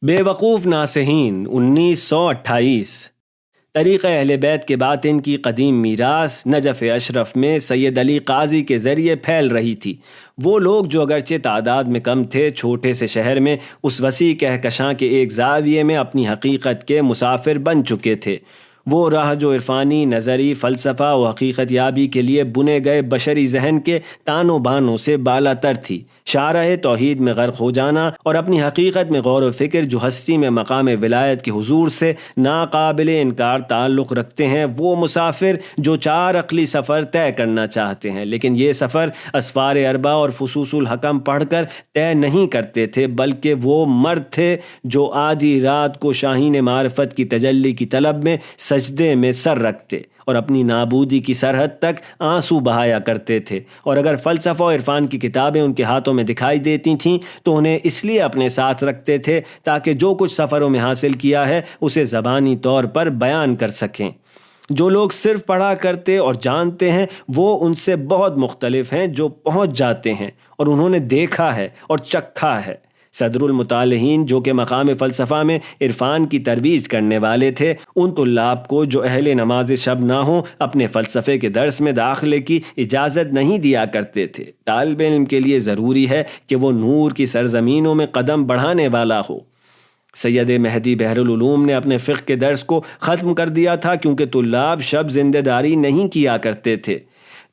بے وقوف ناصحین 1928 طریقہ اہل بیت کے باطن کی قدیم میراث نجف اشرف میں سید علی قاضی کے ذریعے پھیل رہی تھی۔ وہ لوگ جو اگرچہ تعداد میں کم تھے، چھوٹے سے شہر میں اس وسیع کہکشاں کے ایک زاویے میں اپنی حقیقت کے مسافر بن چکے تھے۔ وہ راہ جو عرفانی، نظری، فلسفہ و حقیقت یابی کے لیے بنے گئے بشری ذہن کے تانوں بانوں سے بالا تر تھی۔ شارح توحید میں غرق ہو جانا اور اپنی حقیقت میں غور و فکر جو ہستی میں مقام ولایت کے حضور سے ناقابل انکار تعلق رکھتے ہیں، وہ مسافر جو چار عقلی سفر طے کرنا چاہتے ہیں، لیکن یہ سفر اسفار اربع اور فصوص الحکم پڑھ کر طے نہیں کرتے تھے، بلکہ وہ مرد تھے جو آدھی رات کو شاہین معرفت کی تجلی کی طلب میں سجدے میں سر رکھتے اور اپنی نابودی کی سرحد تک آنسو بہایا کرتے تھے، اور اگر فلسفہ و عرفان کی کتابیں ان کے ہاتھوں میں دکھائی دیتی تھیں تو انہیں اس لیے اپنے ساتھ رکھتے تھے تاکہ جو کچھ سفروں میں حاصل کیا ہے اسے زبانی طور پر بیان کر سکیں۔ جو لوگ صرف پڑھا کرتے اور جانتے ہیں وہ ان سے بہت مختلف ہیں جو پہنچ جاتے ہیں اور انہوں نے دیکھا ہے اور چکھا ہے۔ صدر المطالعین جو کہ مقام فلسفہ میں عرفان کی ترویج کرنے والے تھے، ان طلاب کو جو اہل نماز شب نہ ہوں اپنے فلسفے کے درس میں داخلے کی اجازت نہیں دیا کرتے تھے۔ طالب علم کے لیے ضروری ہے کہ وہ نور کی سرزمینوں میں قدم بڑھانے والا ہو۔ سید مہدی بحر العلوم نے اپنے فقہ کے درس کو ختم کر دیا تھا کیونکہ طلاب شب زندہ داری نہیں کیا کرتے تھے۔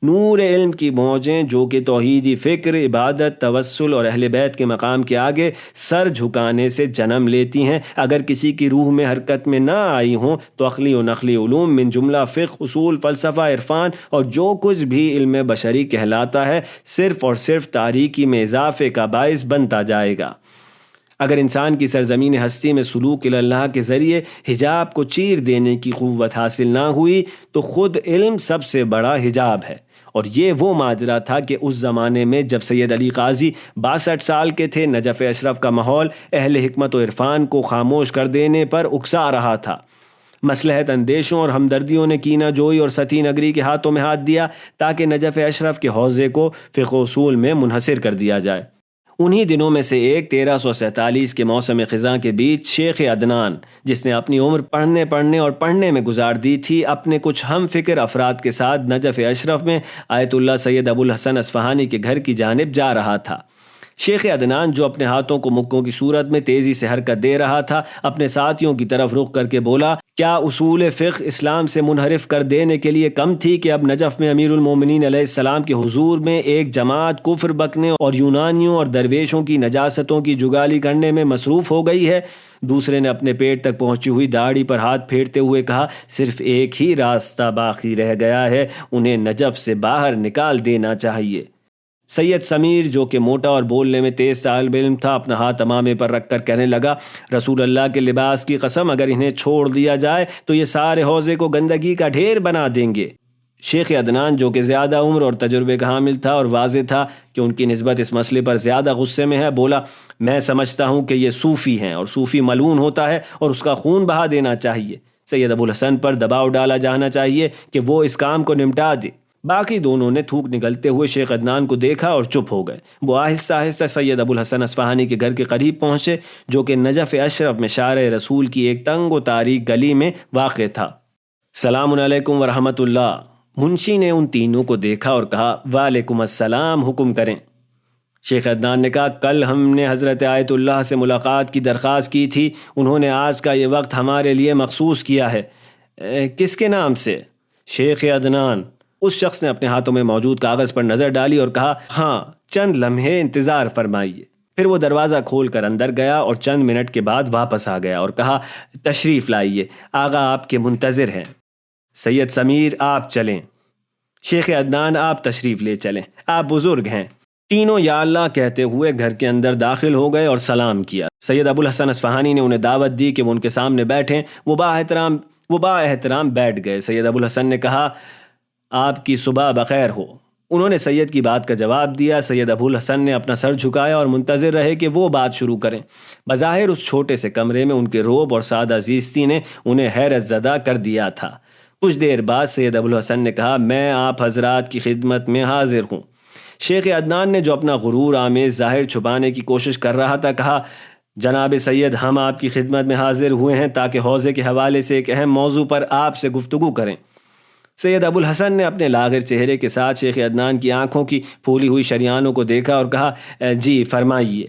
نور علم کی موجیں جو کہ توحیدی فکر، عبادت، توسل اور اہل بیت کے مقام کے آگے سر جھکانے سے جنم لیتی ہیں، اگر کسی کی روح میں حرکت میں نہ آئی ہوں تو عقلی و نقلی علوم من جملہ فقہ، اصول، فلسفہ، عرفان اور جو کچھ بھی علم بشری کہلاتا ہے صرف اور صرف تاریکی میں اضافے کا باعث بنتا جائے گا۔ اگر انسان کی سرزمین ہستی میں سلوک الی اللہ کے ذریعے حجاب کو چیر دینے کی قوت حاصل نہ ہوئی تو خود علم سب سے بڑا حجاب ہے۔ اور یہ وہ ماجرا تھا کہ اس زمانے میں جب سید علی قاضی 62 سال کے تھے، نجف اشرف کا ماحول اہل حکمت و عرفان کو خاموش کر دینے پر اکسا رہا تھا۔ مصلحت اندیشوں اور ہمدردیوں نے کینہ جوئی اور ستی نگری کے ہاتھوں میں ہاتھ دیا تاکہ نجف اشرف کے حوزے کو فقہ و اصول میں منحصر کر دیا جائے۔ انہی دنوں میں سے ایک 1347 کے موسم خزاں کے بیچ شیخ عدنان، جس نے اپنی عمر پڑھنے میں گزار دی تھی، اپنے کچھ ہم فکر افراد کے ساتھ نجف اشرف میں آیت اللہ سید ابو الحسن اصفہانی کے گھر کی جانب جا رہا تھا۔ شیخ عدنان جو اپنے ہاتھوں کو مکوں کی صورت میں تیزی سے حرکت دے رہا تھا، اپنے ساتھیوں کی طرف رخ کر کے بولا، کیا اصول فقہ اسلام سے منحرف کر دینے کے لیے کم تھی کہ اب نجف میں امیر المومنین علیہ السلام کے حضور میں ایک جماعت کفر بکنے اور یونانیوں اور درویشوں کی نجاستوں کی جگالی کرنے میں مصروف ہو گئی ہے؟ دوسرے نے اپنے پیٹ تک پہنچی ہوئی داڑھی پر ہاتھ پھیرتے ہوئے کہا، صرف ایک ہی راستہ باقی رہ گیا ہے، انہیں نجف سے باہر نکال دینا چاہیے۔ سید سمیر جو کہ موٹا اور بولنے میں تیز طالب علم تھا، اپنا ہاتھ امامے پر رکھ کر کہنے لگا، رسول اللہ کے لباس کی قسم، اگر انہیں چھوڑ دیا جائے تو یہ سارے حوضے کو گندگی کا ڈھیر بنا دیں گے۔ شیخ عدنان جو کہ زیادہ عمر اور تجربے کا حامل تھا اور واضح تھا کہ ان کی نسبت اس مسئلے پر زیادہ غصے میں ہے، بولا، میں سمجھتا ہوں کہ یہ صوفی ہیں اور صوفی ملعون ہوتا ہے اور اس کا خون بہا دینا چاہیے۔ سید ابو الحسن پر دباؤ ڈالا جانا چاہیے کہ وہ اس کام کو نمٹا دے۔ باقی دونوں نے تھوک نگلتے ہوئے شیخ عدنان کو دیکھا اور چپ ہو گئے۔ وہ آہستہ آہستہ سید ابو الحسن اصفہانی کے گھر کے قریب پہنچے جو کہ نجف اشرف میں شارع رسول کی ایک تنگ و تاریک گلی میں واقع تھا۔ سلام علیکم ورحمۃ اللہ۔ منشی نے ان تینوں کو دیکھا اور کہا، وعلیکم السلام، حکم کریں۔ شیخ عدنان نے کہا، کل ہم نے حضرت آیت اللہ سے ملاقات کی درخواست کی تھی، انہوں نے آج کا یہ وقت ہمارے لیے مخصوص کیا ہے۔ کس کے نام سے؟ شیخ عدنان۔ اس شخص نے اپنے ہاتھوں میں موجود کاغذ پر نظر ڈالی اور کہا، ہاں، چند لمحے انتظار فرمائیے۔ پھر وہ دروازہ کھول کر اندر گیا اور چند منٹ کے بعد واپس آ گیا اور کہا، تشریف لائیے، آغا آپ کے منتظر ہیں۔ سید سمیر، آپ چلیں۔ شیخ عدنان، آپ تشریف لے چلیں، آپ بزرگ ہیں۔ تینوں یا اللہ کہتے ہوئے گھر کے اندر داخل ہو گئے اور سلام کیا۔ سید ابو الحسن اصفہانی نے انہیں دعوت دی کہ وہ ان کے سامنے بیٹھیں۔ وہ با احترام بیٹھ گئے۔ سید ابو الحسن نے کہا، آپ کی صبح بخیر ہو۔ انہوں نے سید کی بات کا جواب دیا۔ سید ابو الحسن نے اپنا سر جھکایا اور منتظر رہے کہ وہ بات شروع کریں۔ بظاہر اس چھوٹے سے کمرے میں ان کے روب اور سادہ زیستی نے انہیں حیرت زدہ کر دیا تھا۔ کچھ دیر بعد سید ابو الحسن نے کہا، میں آپ حضرات کی خدمت میں حاضر ہوں۔ شیخ عدنان نے جو اپنا غرور آمیز ظاہر چھپانے کی کوشش کر رہا تھا کہا، جناب سید، ہم آپ کی خدمت میں حاضر ہوئے ہیں تاکہ حوضے کے حوالے سے ایک اہم موضوع پر آپ سے گفتگو کریں۔ سید ابو الحسن نے اپنے لاغر چہرے کے ساتھ شیخ عدنان کی آنکھوں کی پھولی ہوئی شریانوں کو دیکھا اور کہا، جی فرمائیے۔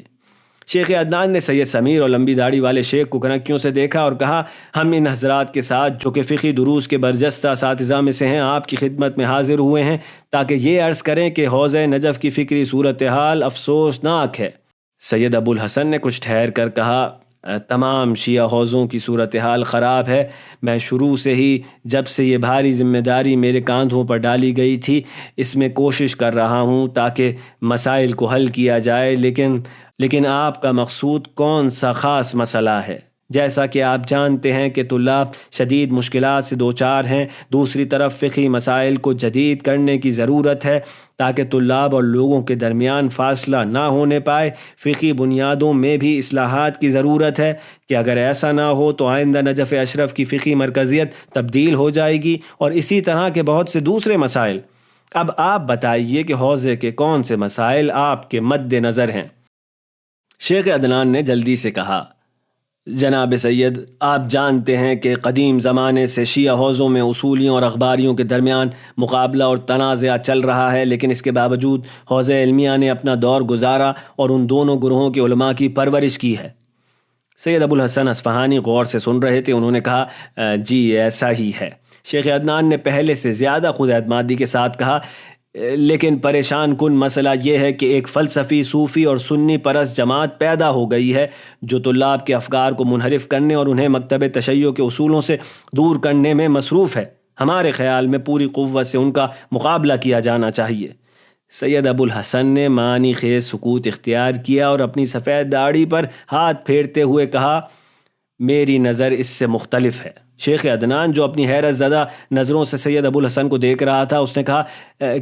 شیخ عدنان نے سید سمیر اور لمبی داڑھی والے شیخ کو کنکیوں سے دیکھا اور کہا، ہم ان حضرات کے ساتھ جو کہ فقہی دروس کے برجستہ اساتذہ میں سے ہیں آپ کی خدمت میں حاضر ہوئے ہیں تاکہ یہ عرض کریں کہ حوض نجف کی فکری صورتحال افسوسناک ہے۔ سید ابو الحسن نے کچھ ٹھہر کر کہا، تمام شیعہ حوضوں کی صورتحال خراب ہے۔ میں شروع سے ہی جب سے یہ بھاری ذمہ داری میرے کاندھوں پر ڈالی گئی تھی اس میں کوشش کر رہا ہوں تاکہ مسائل کو حل کیا جائے، لیکن آپ کا مقصود کون سا خاص مسئلہ ہے؟ جیسا کہ آپ جانتے ہیں کہ طلاب شدید مشکلات سے دوچار ہیں، دوسری طرف فقہی مسائل کو جدید کرنے کی ضرورت ہے تاکہ طلاب اور لوگوں کے درمیان فاصلہ نہ ہونے پائے۔ فقہی بنیادوں میں بھی اصلاحات کی ضرورت ہے کہ اگر ایسا نہ ہو تو آئندہ نجف اشرف کی فقہی مرکزیت تبدیل ہو جائے گی، اور اسی طرح کے بہت سے دوسرے مسائل۔ اب آپ بتائیے کہ حوضے کے کون سے مسائل آپ کے مد نظر ہیں؟ شیخ عدنان نے جلدی سے کہا، جناب سید، آپ جانتے ہیں کہ قدیم زمانے سے شیعہ حوضوں میں اصولیوں اور اخباریوں کے درمیان مقابلہ اور تنازع چل رہا ہے، لیکن اس کے باوجود حوض علمیہ نے اپنا دور گزارا اور ان دونوں گروہوں کے علماء کی پرورش کی ہے۔ سید ابو الحسن اصفہانی غور سے سن رہے تھے، انہوں نے کہا، جی ایسا ہی ہے۔ شیخ عدنان نے پہلے سے زیادہ خود اعتمادی کے ساتھ کہا، لیکن پریشان کن مسئلہ یہ ہے کہ ایک فلسفی، صوفی اور سنی پرست جماعت پیدا ہو گئی ہے جو طلاب کے افکار کو منحرف کرنے اور انہیں مکتب تشیع کے اصولوں سے دور کرنے میں مصروف ہے۔ ہمارے خیال میں پوری قوت سے ان کا مقابلہ کیا جانا چاہیے۔ سید ابو الحسن نے معنی خیز سکوت اختیار کیا اور اپنی سفید داڑھی پر ہاتھ پھیرتے ہوئے کہا، میری نظر اس سے مختلف ہے۔ شیخ عدنان جو اپنی حیرت زدہ نظروں سے سید ابو الحسن کو دیکھ رہا تھا، اس نے کہا،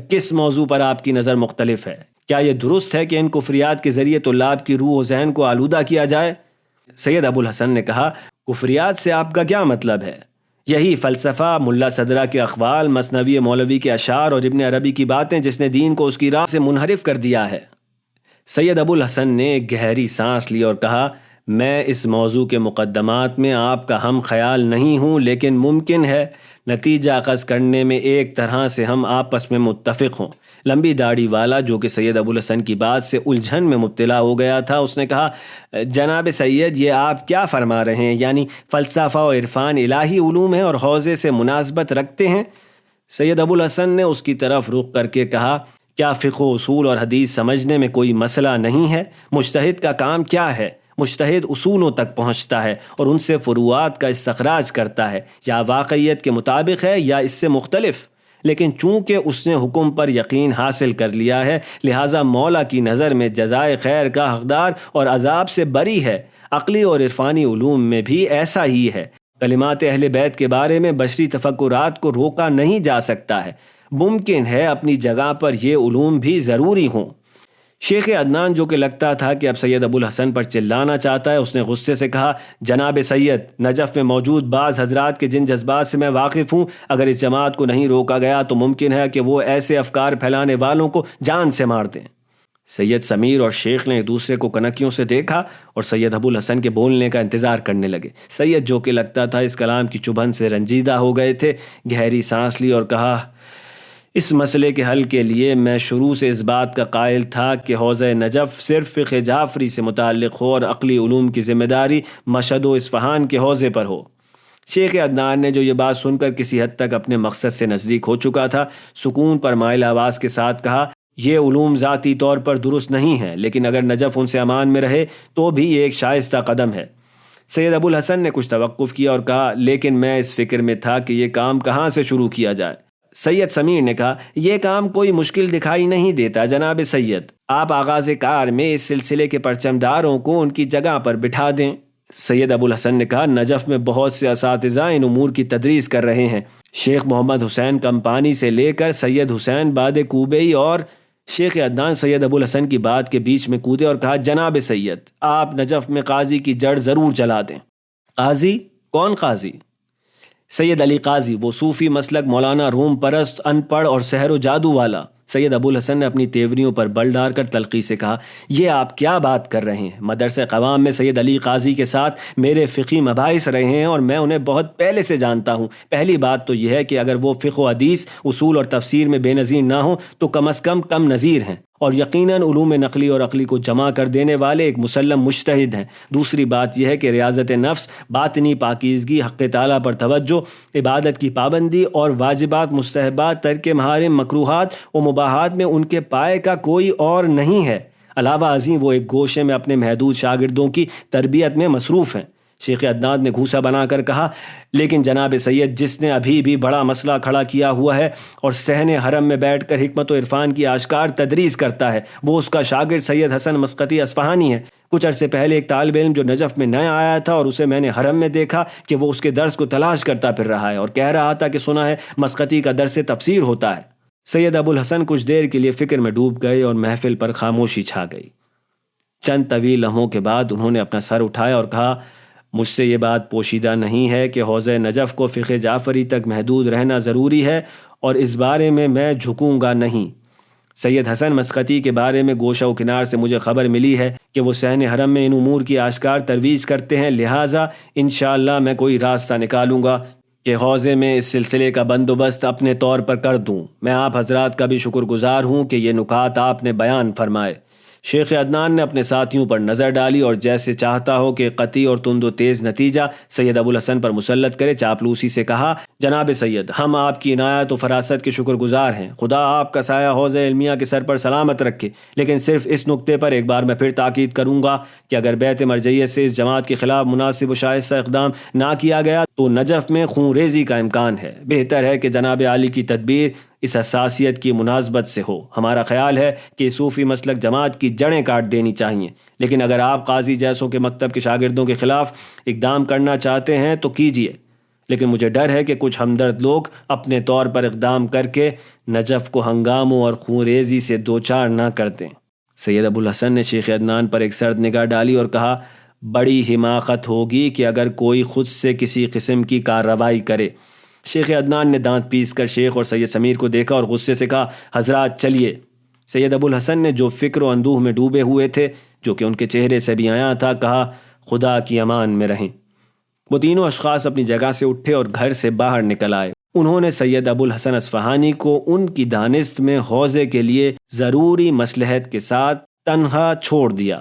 کس موضوع پر آپ کی نظر مختلف ہے؟ کیا یہ درست ہے کہ ان کفریات کے ذریعے طلاب کی روح و ذہن کو آلودہ کیا جائے؟ سید ابو الحسن نے کہا، کفریات سے آپ کا کیا مطلب ہے؟ یہی فلسفہ، ملا صدرہ کے اقوال، مثنوی مولوی کے اشعار اور ابن عربی کی باتیں جس نے دین کو اس کی راہ سے منحرف کر دیا ہے۔ سید ابو الحسن نے گہری سانس لی اور کہا، میں اس موضوع کے مقدمات میں آپ کا ہم خیال نہیں ہوں، لیکن ممکن ہے نتیجہ اخذ کرنے میں ایک طرح سے ہم آپس میں متفق ہوں۔ لمبی داڑھی والا جو کہ سید ابو الحسن کی بات سے الجھن میں مبتلا ہو گیا تھا، اس نے کہا، جناب سید، یہ آپ کیا فرما رہے ہیں؟ یعنی فلسفہ و عرفان الہی علوم ہیں اور حوضے سے مناسبت رکھتے ہیں؟ سید ابو الحسن نے اس کی طرف رخ کر کے کہا، کیا فقہ و اصول اور حدیث سمجھنے میں کوئی مسئلہ نہیں ہے؟ مجتہد کا کام کیا ہے؟ مجتہد اصولوں تک پہنچتا ہے اور ان سے فروعات کا استخراج کرتا ہے، یا واقعیت کے مطابق ہے یا اس سے مختلف۔ لیکن چونکہ اس نے حکم پر یقین حاصل کر لیا ہے، لہٰذا مولا کی نظر میں جزائے خیر کا حقدار اور عذاب سے بری ہے۔ عقلی اور عرفانی علوم میں بھی ایسا ہی ہے۔ کلمات اہل بیت کے بارے میں بشری تفکرات کو روکا نہیں جا سکتا ہے۔ ممکن ہے اپنی جگہ پر یہ علوم بھی ضروری ہوں۔ شیخ عدنان جو کہ لگتا تھا کہ اب سید ابو الحسن پر چلانا چاہتا ہے، اس نے غصے سے کہا، جناب سید، نجف میں موجود بعض حضرات کے جن جذبات سے میں واقف ہوں، اگر اس جماعت کو نہیں روکا گیا تو ممکن ہے کہ وہ ایسے افکار پھیلانے والوں کو جان سے مار دیں۔ سید سمیر اور شیخ نے ایک دوسرے کو کنکیوں سے دیکھا اور سید ابو الحسن کے بولنے کا انتظار کرنے لگے۔ سید جو کہ لگتا تھا اس کلام کی چبھن سے رنجیدہ ہو گئے تھے، گہری سانس لی اور کہا، اس مسئلے کے حل کے لیے میں شروع سے اس بات کا قائل تھا کہ حوض نجف صرف فقہ جعفری سے متعلق ہو اور عقلی علوم کی ذمہ داری مشہد و اصفہان کے حوضے پر ہو۔ شیخ عدنان نے جو یہ بات سن کر کسی حد تک اپنے مقصد سے نزدیک ہو چکا تھا، سکون پر مائل آواز کے ساتھ کہا، یہ علوم ذاتی طور پر درست نہیں ہیں، لیکن اگر نجف ان سے امان میں رہے تو بھی یہ ایک شائستہ قدم ہے۔ سید ابو الحسن نے کچھ توقف کیا اور کہا، لیکن میں اس فکر میں تھا کہ یہ کام کہاں سے شروع کیا جائے۔ سید سمیر نے کہا، یہ کام کوئی مشکل دکھائی نہیں دیتا جناب سید، آپ آغاز کار میں اس سلسلے کے پرچمداروں کو ان کی جگہ پر بٹھا دیں۔ سید ابو الحسن نے کہا، نجف میں بہت سے اساتذہ ان امور کی تدریس کر رہے ہیں، شیخ محمد حسین کمپانی سے لے کر سید حسین باد کوبئی، اور شیخ عدنان سید ابو الحسن کی بات کے بیچ میں کودے اور کہا، جناب سید، آپ نجف میں قاضی کی جڑ ضرور چلا دیں۔ قاضی؟ کون قاضی؟ سید علی قاضی، وہ صوفی مسلک مولانا روم پرست، ان پڑھ اور سحر و جادو والا۔ سید ابو الحسن نے اپنی تیوریوں پر بل ڈال کر تلخی سے کہا، یہ آپ کیا بات کر رہے ہیں؟ مدرسہ قوام میں سید علی قاضی کے ساتھ میرے فقہی مباحث رہے ہیں اور میں انہیں بہت پہلے سے جانتا ہوں۔ پہلی بات تو یہ ہے کہ اگر وہ فقہ و حدیث، اصول اور تفسیر میں بے نظیر نہ ہوں تو کم از کم نظیر ہیں، اور یقیناً علوم نقلی اور عقلی کو جمع کر دینے والے ایک مسلم مجتہد ہیں۔ دوسری بات یہ ہے کہ ریاضت نفس، باطنی پاکیزگی، حق تعالیٰ پر توجہ، عبادت کی پابندی اور واجبات، مستحبات، ترک محارم، مکروہات و مباحات میں ان کے پائے کا کوئی اور نہیں ہے۔ علاوہ ازیں وہ ایک گوشے میں اپنے محدود شاگردوں کی تربیت میں مصروف ہیں۔ شیخ عدنان نے گھوسا بنا کر کہا، لیکن جناب سید، جس نے ابھی بھی بڑا مسئلہ کھڑا کیا ہوا ہے اور صحن حرم میں بیٹھ کر حکمت و عرفان کی آشکار تدریس کرتا ہے، وہ اس کا شاگرد سید حسن مسقطی اصفہانی ہے۔ کچھ عرصے پہلے ایک طالب علم جو نجف میں نیا آیا تھا اور اسے میں نے حرم میں دیکھا کہ وہ اس کے درس کو تلاش کرتا پھر رہا ہے اور کہہ رہا تھا کہ سنا ہے مسقطی کا درس تفسیر ہوتا ہے۔ سید ابو الحسن کچھ دیر کے لیے فکر میں ڈوب گئے اور محفل پر خاموشی چھا گئی۔ چند طویل لمحوں کے بعد انہوں نے اپنا سر اٹھایا اور کہا، مجھ سے یہ بات پوشیدہ نہیں ہے کہ حوضہ نجف کو فقہ جعفری تک محدود رہنا ضروری ہے، اور اس بارے میں جھکوں گا نہیں۔ سید حسن مسقطی کے بارے میں گوشہ و کنار سے مجھے خبر ملی ہے کہ وہ صحن حرم میں ان امور کی آشکار ترویج کرتے ہیں، لہٰذا انشاءاللہ میں کوئی راستہ نکالوں گا کہ حوضے میں اس سلسلے کا بندوبست اپنے طور پر کر دوں۔ میں آپ حضرات کا بھی شکر گزار ہوں کہ یہ نکات آپ نے بیان فرمائے۔ شیخ عدنان نے اپنے ساتھیوں پر نظر ڈالی اور جیسے چاہتا ہو کہ قطعی اور تند و تیز نتیجہ سید ابو الحسن پر مسلط کرے، چاپلوسی سے کہا، جناب سید، ہم آپ کی عنایت و فراست کے شکر گزار ہیں، خدا آپ کا سایہ حوض علمیہ کے سر پر سلامت رکھے، لیکن صرف اس نکتے پر ایک بار میں پھر تاکید کروں گا کہ اگر بیت مرجعیت سے اس جماعت کے خلاف مناسب و شائستہ اقدام نہ کیا گیا تو نجف میں خون ریزی کا امکان ہے۔ بہتر ہے کہ جناب عالی کی تدبیر اس حساسیت کی مناسبت سے ہو۔ ہمارا خیال ہے کہ صوفی مسلک جماعت کی جڑیں کاٹ دینی چاہیے، لیکن اگر آپ قاضی جیسوں کے مکتب کے شاگردوں کے خلاف اقدام کرنا چاہتے ہیں تو کیجیے، لیکن مجھے ڈر ہے کہ کچھ ہمدرد لوگ اپنے طور پر اقدام کر کے نجف کو ہنگاموں اور خون ریزی سے دوچار نہ کر دیں۔ سید ابو الحسن نے شیخ عدنان پر ایک سرد نگاہ ڈالی اور کہا، بڑی حماقت ہوگی کہ اگر کوئی خود سے کسی قسم کی کارروائی کرے۔ شیخ عدنان نے دانت پیس کر شیخ اور سید سمیر کو دیکھا اور غصے سے کہا، حضرات چلیے۔ سید ابو الحسن نے جو فکر و اندوہ میں ڈوبے ہوئے تھے، جو کہ ان کے چہرے سے بھی عیاں تھا، کہا، خدا کی امان میں رہیں۔ وہ تینوں اشخاص اپنی جگہ سے اٹھے اور گھر سے باہر نکل آئے۔ انہوں نے سید ابو الحسن اصفہانی کو ان کی دانست میں حوضے کے لیے ضروری مصلحت کے ساتھ تنہا چھوڑ دیا۔